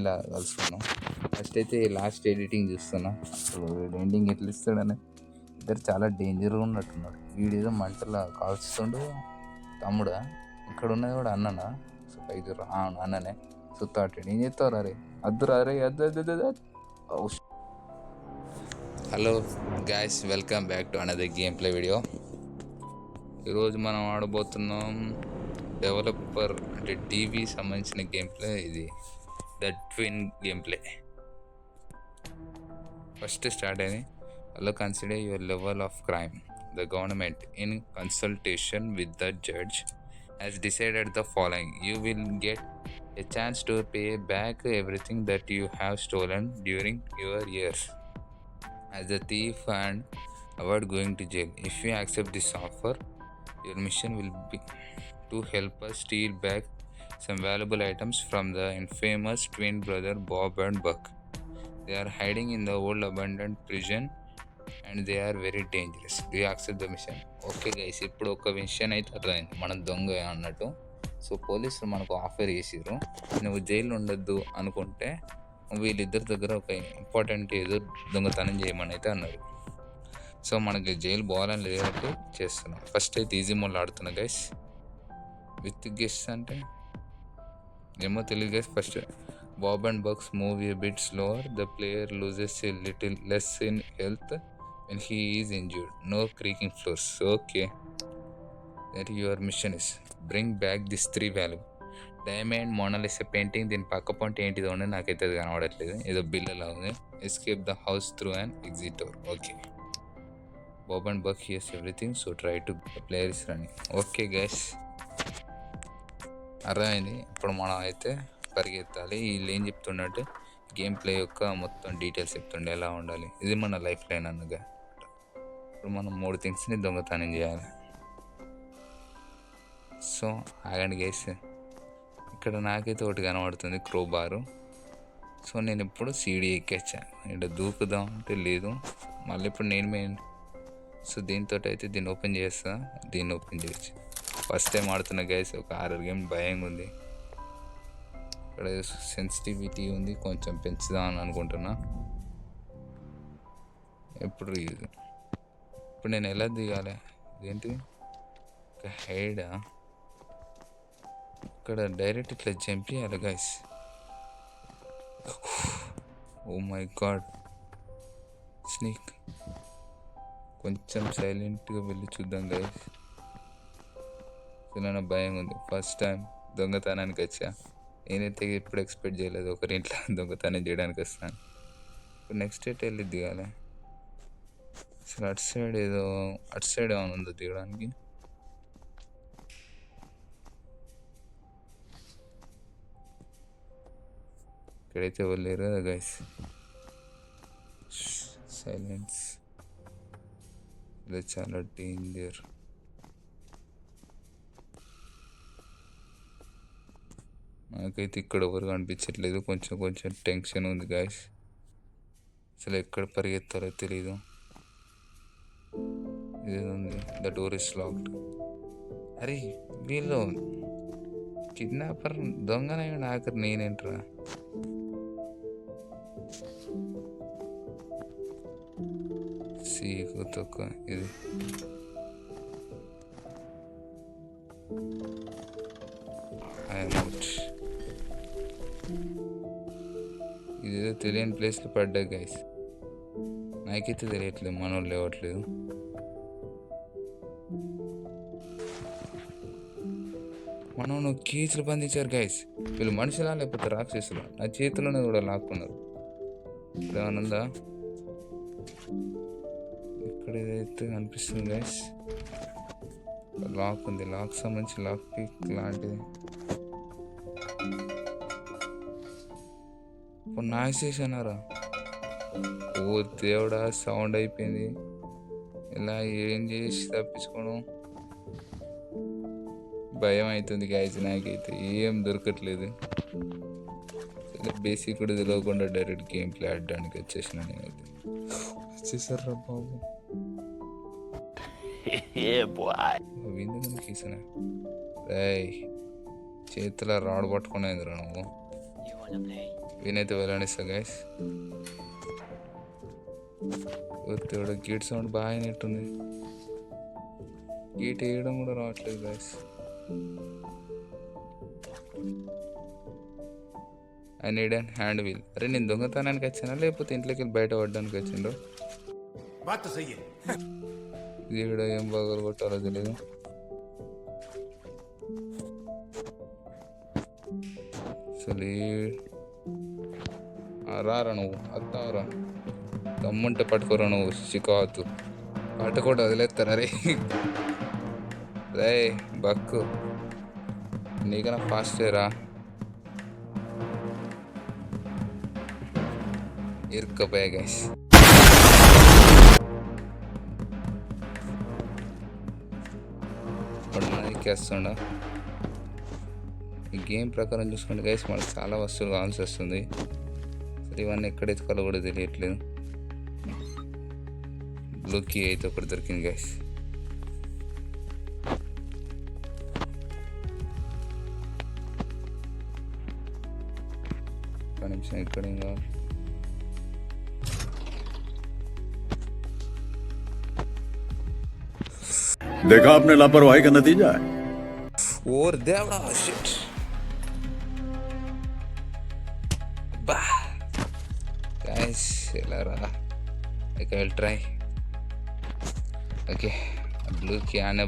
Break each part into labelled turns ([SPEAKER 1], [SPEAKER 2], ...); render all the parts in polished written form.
[SPEAKER 1] ఇలా కలుసుకున్నాం. ఫస్ట్ అయితే last editing చూస్తున్నా, అసలు ఎండింగ్ ఎట్లా ఇస్తాడని. ఇద్దరు చాలా డేంజర్గా ఉన్నట్టున్నాడు. వీడేదో మంటలా కాల్స్తుండు. తమ్ముడా ఇక్కడ ఉన్నది కూడా అన్ననా? సో పైకి అన్ననే సుత్తాటాడు. ఏం చేస్తావు అరే? అద్దురా అరే, అద్దు. Hello guys, welcome back to another game play video. ఈరోజు మనం ఆడబోతున్నాం డెవలపర్ అంటే టీవీ సంబంధించిన గేమ్ ప్లే. ఇది the twin game play. First start అయింది. Also consider your level of crime. The government in consultation with the judge has decided the following. You will get a chance to pay back everything that you have stolen during your years as a thief and avoid going to jail. If you accept this offer, your mission will be to help us steal back some valuable items from the infamous twin brother Bob and Buck. They are hiding in the old abandoned prison and they are very dangerous. Do you accept the mission? Okay guys, ఇప్పుడు ఒక విషయం అయితే అర్థమైంది, మనం దొంగ అన్నట్టు. So పోలీసులు మనకు ఆఫర్ చేసిర్రు, నువ్వు జైలు ఉండొద్దు అనుకుంటే వీళ్ళిద్దరి దగ్గర ఒక ఇంపార్టెంట్ ఏదో దొంగతనం చేయమని అయితే అన్నారు. సో మనకి జైలు పోవాలని లేదంటే చేస్తున్నాం. ఫస్ట్ అయితే ఈజీ మోడ్లో ఆడుతున్నా గైస్. విత్ గెస్ట్ అంటే ఏమో తెలియదు guys. First bob and bucks move a bit slower. The player loses a little less in health when he is injured. No creaking floors. Okay. That your mission is bring back this 3 valuable diamond Mona Lisa painting. దీని పక్క point ఏంటిదో ఉండే నాకైతే అది కనబడట్లేదు, ఏదో బిల్లలా ఉంది. Escape the house through and exit door. Okay. Bob and Buck here's everything, so try to player is running. Okay guys, అర్థమైంది. ఇప్పుడు మనం అయితే పరిగెత్తాలి. వీళ్ళు ఏం చెప్తున్నట్టు గేమ్ ప్లే యొక్క మొత్తం డీటెయిల్స్ చెప్తుండే ఎలా ఉండాలి. ఇది మన లైఫ్ లైన్ అన్నగా. ఇప్పుడు మనం 3 థింగ్స్ని దొంగతనం చేయాలి. సో ఆగండి గైస్, ఇక్కడ నాకైతే ఒకటి కనబడుతుంది, క్రోబారు. సో నేను ఇప్పుడు సీడీ ఎక్కేచ్చా. ఇక్కడ దూకుదాం అంటే లేదు, మళ్ళీ ఇప్పుడు నేను మెయిన్. సో దీంతో అయితే దీన్ని ఓపెన్ చేస్తా, దీన్ని ఓపెన్ చేయొచ్చు. ఫస్ట్ టైం ఆడుతున్నా గైస్, ఒక హారర్ గేమ్, భయంగా ఉంది. ఇక్కడ సెన్సిటివిటీ ఉంది, కొంచెం పెంచుదాం అని అనుకుంటున్నా. ఇప్పుడు నేను ఎలా దిగాలి? ఇదేంటి హైడా? ఇక్కడ డైరెక్ట్ ఇట్లా జంప్ చేయాలి guys. Oh my god, snake. కొంచెం సైలెంట్గా వెళ్ళి చూద్దాం గైస్. చాలా భయం ఉంది, ఫస్ట్ టైం దొంగతనానికి వచ్చా. నేనైతే ఎప్పుడు ఎక్స్పెక్ట్ చేయలేదు ఒకరి ఇంట్లో దొంగతనం చేయడానికి వస్తాను. ఇప్పుడు నెక్స్ట్ ఎయిట్ వెళ్ళి దిగాలి. అసలు అటు సైడ్ ఏమైనా ఉందో దిగడానికి? ఇక్కడైతే వెళ్ళారు కదా గైస్. సైలెన్స్, ఇది చాలా డేంజర్. నాకైతే ఇక్కడ ఎవరు కనిపించట్లేదు, కొంచెం టెన్షన్ ఉంది గైస్. అసలు ఎక్కడ పరిగెత్తాలో తెలీదు. ఇదేంది? The door is locked. అరే వీళ్ళు కిడ్నాపర్, దొంగనయ్యాడు ఆఖరి. నేనేంట్రా? సీకు తొక్క ఇది. ఇదేదో తెలియని ప్లేస్లో పడ్డా గైస్. నాకైతే తెలియట్లేదు, మనోళ్ళు లేవట్లేదు. మనం కేసులు బంధించారు గైస్. వీళ్ళు మనుషులా లేకపోతే రాక్షసులు? నా చేతిలోనే కూడా లాక్కున్నారు. ఇప్పుడు ఏమనుందా? ఇక్కడ ఏదైతే కనిపిస్తుంది గైస్, లాక్ ఉంది. లాక్ సంబంధించి లాక్ పిక్ లాంటిది. ఇప్పుడు నాయిస్ చేసినారా? ఓ దేవుడా, సౌండ్ అయిపోయింది. ఇలా ఏం చేసి తప్పించుకోవడం? భయం అవుతుంది గైస్. నాకైతే ఏం దొరకట్లేదు. బేసిక్ కూడా తెలియకుండా డైరెక్ట్ గేమ్ ప్లే ఆడడానికి వచ్చేసిన. నేనైతే వచ్చేసారా బాబు? విందుకు తీసిన రాయ్ చేతిలో రాడ్ పట్టుకునేదిరా నువ్వు. వీనైతే వెళ్ళనిస్తా గైస్. దేవుడు గేట్ సౌండ్ బాగా అయినట్టుంది. గేట్ వేయడం కూడా రావట్లేదు guys. I need and hand wheel. అరే నేను దొంగతనానికి వచ్చానా లేకపోతే ఇంట్లోకి వెళ్ళి బయట పడ్డానికి వచ్చిండ్రు? ఇది ఇక్కడ ఏం బాగా కొట్టాలో తెలియదు. అసలు రారా నువ్వు అత్తావరా, దమ్ముంటే పట్టుకోరా నువ్వు. చికావద్దు, పట్టుకోట వదిలేస్తారా రే. రే బక్కు, నీకన్నా ఫాస్టేరా. ఇరుక్కపోయా గైస్. ఇప్పుడు మనకి వస్తుండ ఈ గేమ్ ప్రకారం చూసుకుంటే గైస్ మనకు చాలా వస్తువులు కావాల్సి వస్తుంది. సరే ఇవన్నీ ఎక్కడ ఎత్తుకోవాలో కూడా తెలియట్లేదు. బ్లూ కీ అయితే ఒకటి దొరికింది గైస్. ఒక నిమిషం, ఇక్కడ ఏం కావాలి?
[SPEAKER 2] देखा आपने लापरवाही का नतीजा है।
[SPEAKER 1] और देवड़ा शिट बा गाइस ఎలారా. I will try. Okay, blue కి ఆనే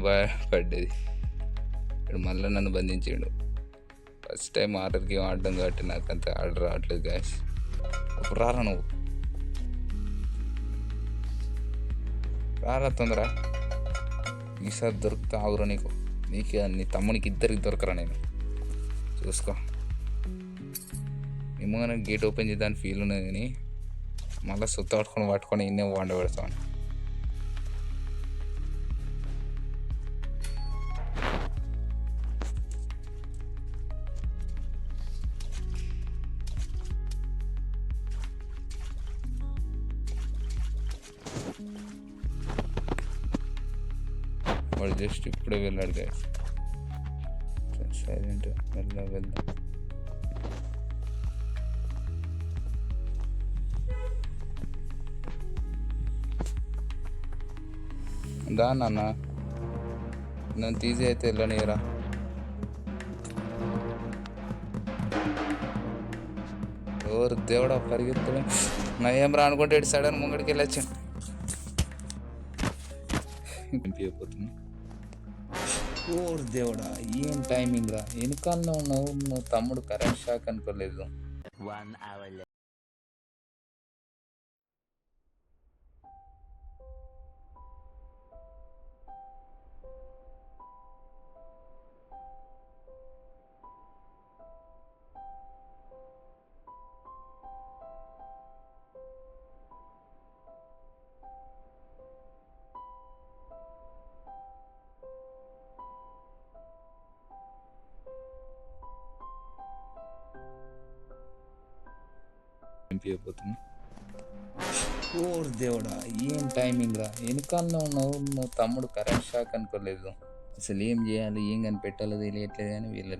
[SPEAKER 1] పడ్డది. ఇప్పుడు మళ్ళీ నన్ను బంధించాడు. ఫస్ట్ టైం ఆర్డర్ గేమ్ ఆడడం కాబట్టి నాకు అంత ఆర్డర్ రావట్లేదు గాయస్. ఇప్పుడు రారా నువ్వు, రారా తొందర. ఈసారి దొరుకుతా ఆగురా నీకు, నీకే నీ తమ్మునికి ఇద్దరికి దొరకరా. నేను చూసుకో. ఏమో నాకు గేట్ ఓపెన్ చేద్దాని ఫీల్ ఉన్నది కానీ మళ్ళీ సుత్త పట్టుకొని ఇన్నే వండ పెడతాను. వాడు జస్ట్ ఇప్పుడే వెళ్ళాడు గైస్. సైలెంట్ వెళ్దాం. దా నాన్న, నన్ను తీసి అయితే వెళ్ళనియరా. ఎవరు దేవుడా పరిగెత్తడం నా ఏం రా అనుకుంటే సడన్ ముంగడికి వెళ్ళొచ్చు. అయిపోతున్నా. ఓర్ దేవుడా ఏం టైమింగ్ రా. వెనకాలనే ఉన్నావు నువ్వు తమ్ముడు. కరెంట్ షాక్ అనుకోలేదు. అయిపోతున్నా. ఓర్ దేవుడా ఏం టైమింగ్ రా. వెనకాలనే ఉన్నావు నువ్వు తమ్ముడు. కరెంట్ షాక్ అనుకోలేదు. అసలు ఏం చేయాలి ఏం కనిపెట్టాలో తెలియట్లేదు కానీ వీళ్ళ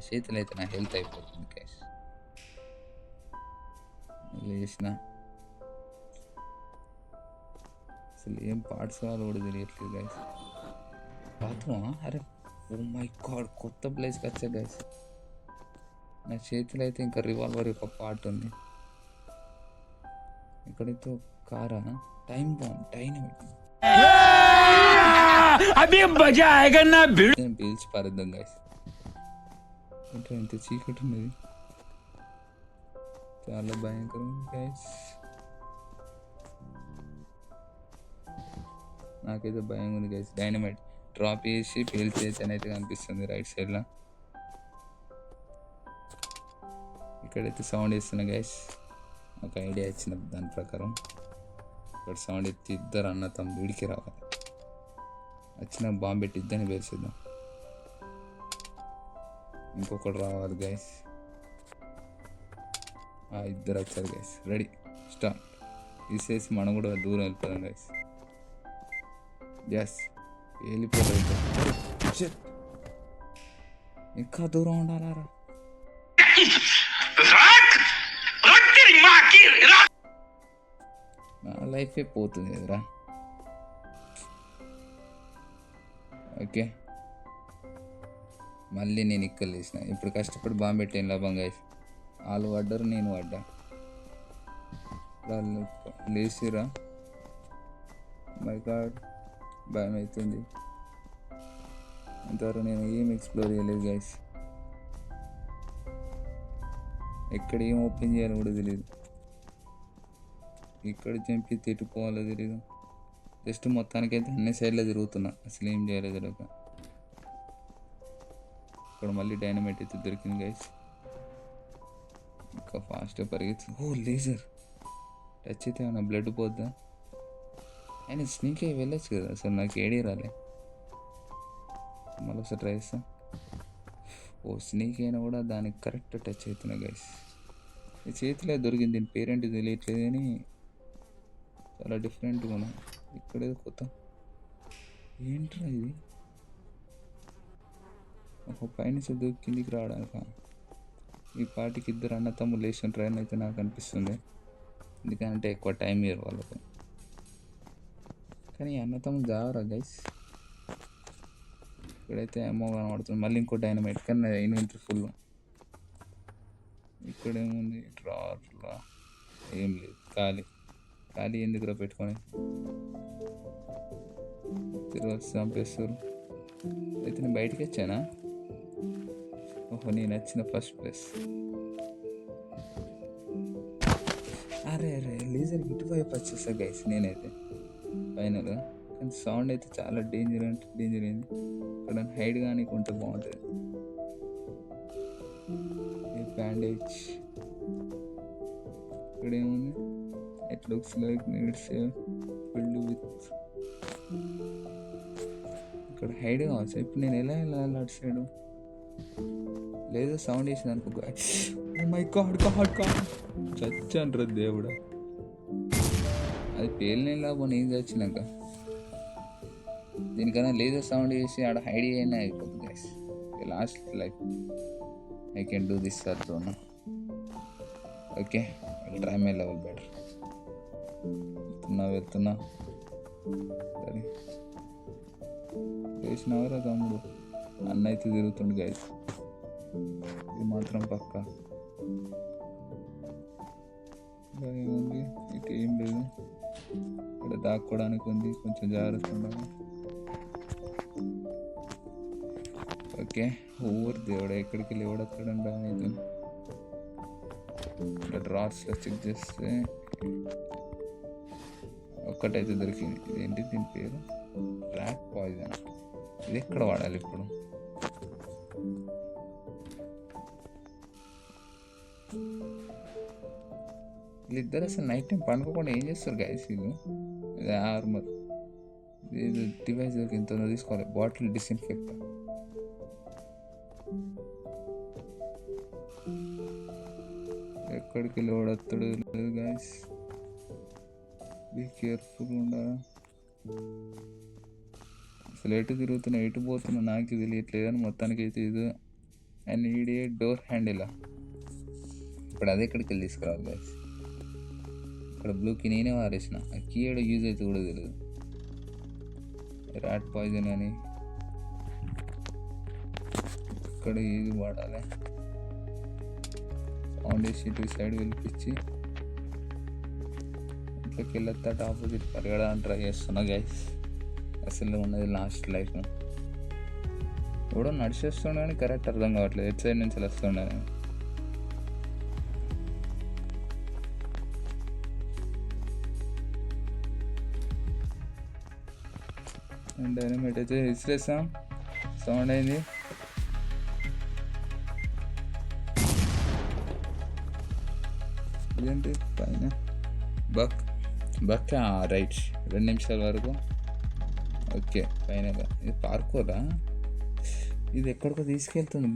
[SPEAKER 1] చేతులు అయితే నా హెల్త్ అయిపోతుంది క్యాష్. లేచిన అసలు ఏం పార్ట్స్ కావాలో కూడా తెలియట్లేదు గైస్. బాత్రూమా? అరే ఓ మై గాడ్, కొత్త ప్లేస్కి వచ్చా గైస్. నా చేతిలో అయితే ఇంకా రివాల్వర్ యొక్క పార్ట్ ఉంది. ఇక్కడైతే కారా టైం బాంబ్ డైనమిట్ పీల్చి పారేద్దాం గైస్. అంటే ఇంత చీకటి ఉన్నది, చాలా భయంకరం గైస్. నాకైతే భయం ఉంది గైస్. డైనమైట్ డ్రాప్ చేసి పేల్చేసి అని అయితే కనిపిస్తుంది రైట్ సైడ్లో. ఇక్కడైతే సౌండ్ వేస్తున్నా గైస్. ఒక ఐడియా ఇచ్చిన దాని ప్రకారం ఇక్కడ సౌండ్ ఎత్తి ఇద్దరు అన్న తమ్ముడు వీడికి రావాలి. వచ్చిన బాంబు పెట్టి ఇద్దరిని పేల్చేద్దాం. ఇంకొకటి రావాలి గైస్. ఇద్దరు వచ్చారు గైస్. Ready start. తీసేసి మనం కూడా దూరం వెళ్ళిపోదాం గైస్. ఎస్ వెళ్ళిపోతాం. ఇంకా దూరం ఉండాలారా. నా లైఫే పోతుంది కదరా. ఓకే, మళ్ళీ నేను ఇక్కడ లేచిన. ఇప్పుడు కష్టపడి బాంబు పెట్టాను లాభం గైస్. వాళ్ళు పడ్డారు, నేను పడ్డా. వాళ్ళు లేచిరా. మై గాడ్, భయం అవుతుంది. ఇంతవరకు నేను ఏం ఎక్స్ప్లోర్ చేయలేదు గైస్. ఎక్కడ ఏం ఓపెన్ చేయాలో కూడా తెలియదు. ఇక్కడ చంపి తిట్టుకోవాలో తెలియదు. జస్ట్ మొత్తానికైతే అన్ని సైడ్లో తిరుగుతున్నా, అసలు ఏం చేయాలో తెలియక. ఇక్కడ మళ్ళీ డైనమైట్ అయితే దొరికింది గైస్. ఇంకా ఫాస్ట్గా పరిగెత్తు. ఓ లేజర్ టచ్ అయితే ఏమన్నా బ్లడ్ పోద్దా? అయినా స్నీక్ అయ్యి వెళ్ళొచ్చు కదా, అసలు నాకు ఏడీ రాలే. మళ్ళీ ఒకసారి ట్రై చేస్తా. ఓ స్నీక్ అయినా కూడా దానికి కరెక్ట్ టచ్ అవుతున్నా గైస్. ఈ చేతిలో దొరికింది, దీని పేరెంట్ తెలియట్లేదు కానీ చాలా డిఫరెంట్గా ఉన్నాయి. ఇక్కడేదో కొత్త ఏంట్రా ఇది? ఒక పైన దూకి కిందికి రావడానిక? ఈ పాటికి ఇద్దరు అన్న తమ్ముడు లేచిన ట్రైన్ అయితే నాకు అనిపిస్తుంది. ఎందుకంటే ఎక్కువ టైం ఇయ్యరు వాళ్ళకు. కానీ అన్న తమ్ముడు జావరా గైస్. ఇక్కడైతే ఏమో కనబడుతుంది. మళ్ళీ ఇంకో డైనమైట్, కానీ ఇన్వెంటరీ ఫుల్. ఇక్కడేముంది? డ్రార్లా ఏం లేదు, ఖాళీ. ఖాళీ ఎందుకురా పెట్టుకొని తిరిగి చంపేస్తారు. అయితే నేను బయటికి వచ్చానా? ఓహో, నేను వచ్చిన ఫస్ట్ ప్లేస్. అరే లేజర్ ఇటువైపు వచ్చేసా గైస్ నేనైతే ఫైనల్గా. కానీ సౌండ్ అయితే చాలా డేంజర్ అయింది. ఇక్కడ హైడ్ కానీ ఉంటే బాగుంటుంది. బ్యాండేజ్ ఇక్కడ ఏముంది? It looks like needs filled with. ఇక్కడ హైడ్ కావచ్చు. ఇప్పుడు నేను ఎలా వెళ్ళాలి అటు సైడు? లేదా సౌండ్ వేసింది అనుకో. ఓ మై గాడ్, చచ్చాను రా దేవుడా. అది పేలిన లాభం నేను చచ్చినాక. దీనికన్నా లేజర్ సౌండ్ చేసి ఆడ హైడ్ అయినా అయిపోతుంది guys. Last like I can do this sir. Okay, try my level better. వెళ్తున్నా. సరే వేసినవరా తమ్ముడు. అన్న అయితే తిరుగుతుండు గైస్, ఇది మాత్రం పక్క. ఏముంది? ఇటు ఏం లేదు. ఇక్కడ దాక్కోవడానికి ఉంది, కొంచెం జాగ్రత్త ఉండాలి. ఓకే, ఊరు దేవుడా, ఎక్కడికి వెళ్ళి ఎవడక్కడ అయితే ఇక్కడ డ్రాట్స్లో చెక్ చేస్తే ఒక్కటైతే దొరికింది. ఇదేంటి దీని పేరు? Rat poison. ఇది ఎక్కడ వాడాలి ఇప్పుడు? వీళ్ళిద్దరు అసలు నైట్ టైం పండుకోకుండా ఏం చేస్తారు గైస్ వీళ్ళు? ఇది ఆర్మర్, ఇది డివైస్ ఇంత తీసుకోవాలి. Bottle disinfect. ఎక్కడికి వెళ్ళి ఓడతాడు లేదు గైస్, బీ కేర్ఫుల్ ఉండాలి. అసలు ఎటు తిరుగుతున్నా ఎటు పోతున్నా నాకు తెలియట్లేదు. అని మొత్తానికి అయితే ఇది అండ్ ఈడే డోర్ హ్యాండిల్. ఇప్పుడు అదే ఎక్కడికి వెళ్ళి తీసుకురావాలి గైస్. ఇక్కడ బ్లూకి నేనే వారేసిన, ఆ కీ ఏడో యూజ్ అయితే కూడా తెలియదు. ర్యాట్ పాయిజన్ అని ఇక్కడ ఇది వాడాలి. సౌండ్ వేసి ఇటు సైడ్ వెళ్ళిపించి ఇంట్లోకి వెళ్ళొస్తాట ఆపోజిట్ పరిగెడడానికి ట్రై చేస్తున్నా గైస్. అసలు ఉన్నది లాస్ట్ లైఫ్. ఎవడో నడిచేస్తుండే కానీ కరెక్ట్ అర్థం కావట్లేదు. ఎట్ సైడ్ నుంచి వస్తుండే. డైనమైట్ అయితే ఇసిరేస్తాం. సౌండ్ అయింది. ఇదేంటి పైన బక్ రైట్ 2 నిమిషాల వరకు. ఓకే, పైన ఇది పార్కోరా. ఇది ఎక్కడికో తీసుకెళ్తుంది.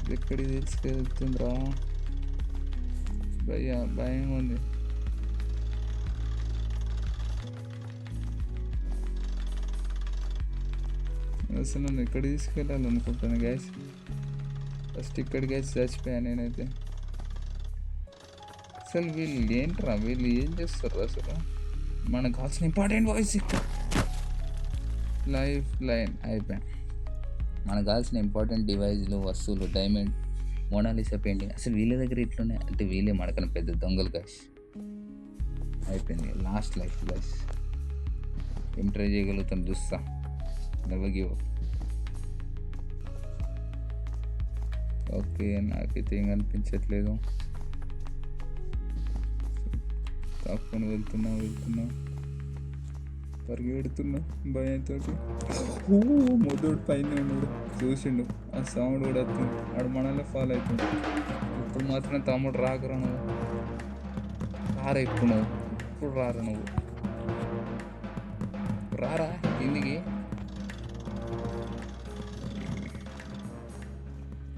[SPEAKER 1] ఇది ఎక్కడికి తీసుకెళ్తుందిరా భయ్యా? భయం ఉంది. అసలు నన్ను ఎక్కడ తీసుకెళ్ళాలనుకుంటాను గ్యాస్. ఫస్ట్ ఇక్కడికి చచ్చిపోయాను నేనైతే. అసలు వీళ్ళు ఏంట్రా, వీళ్ళు ఏం చేస్తారు అసలు? మనకు కావాల్సిన ఇంపార్టెంట్ వాయిస్ ఇక్కడ లైఫ్ లైన్ అయిపోయా. మనకు కావాల్సిన ఇంపార్టెంట్ డివైజ్లు, వస్తువులు, డైమండ్, మోనాలిసా పెయింటింగ్ అసలు వీళ్ళ దగ్గర ఇట్లున్నాయి అంటే వీళ్ళే మనకన్నా పెద్ద దొంగలు గాయస్. అయిపోయింది లాస్ట్ లైఫ్ గాయస్. ఏం ట్రై చేయగలుగుతాం చూస్తా. Never give up. ఓకే నాకైతే ఏం కనిపించట్లేదు. కాకుండా వెళ్తున్నా పరిగెడుతున్నా భయంతో. మొదడు పైన ఉన్నాడు చూసిండు, ఆ సౌండ్ కూడా వస్తుంది. వాడు మనల్ని ఫాలో అవుతుంది. ఇప్పుడు మాత్రం తమ్ముడు రాకరా నువ్వు, రారా ఇప్పుడు నువ్వు, ఇప్పుడు రారా నువ్వు, రారా కిందికి.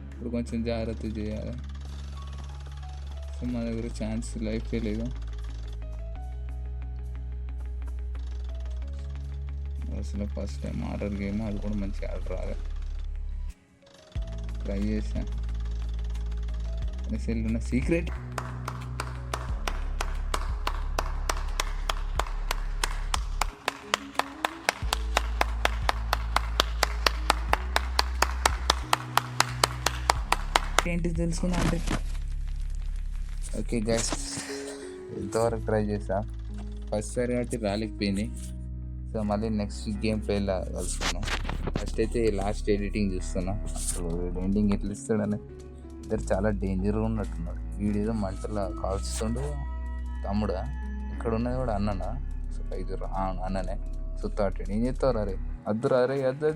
[SPEAKER 1] ఇప్పుడు కొంచెం జాగ్రత్త చేయాలి. సో మా దగ్గర ఛాన్స్ లైఫే లేదు అసలు. ఫస్ట్ టైం ఆర్డర్ గేమ్, అది కూడా మంచి ఆర్డర్ రాగా ట్రై చేసా. అసలు ఉన్న సీక్రెట్ ఏంటి తెలుసుకున్నా అంటే. ఓకే గైస్, ఇంతవరకు ట్రై చేసా. ఫస్ట్ సారి కాబట్టి రాలేకపోయింది. సో మళ్ళీ నెక్స్ట్ గేమ్ ప్లేలో కలుసుకున్నాం. ఫస్ట్ అయితే లాస్ట్ ఎడిటింగ్ చూస్తున్నా. అసలు ఎండింగ్ ఎట్లా ఇస్తాడని. ఇద్దరు చాలా డేంజర్గా ఉన్నట్టున్నాడు. వీడేదో మంటలో కాల్చుతుండు. తమ్ముడా ఇక్కడ ఉన్నది కూడా అన్ననా? సో ఐదు అన్ననే సుత్తాటాడు. ఏం చెప్తావు రే? అద్దురా రే, అద్దు.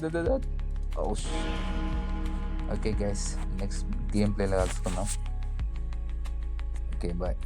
[SPEAKER 1] ఓకే గైస్, నెక్స్ట్ గేమ్ ప్లేలో కలుసుకుందాం. Okay bye.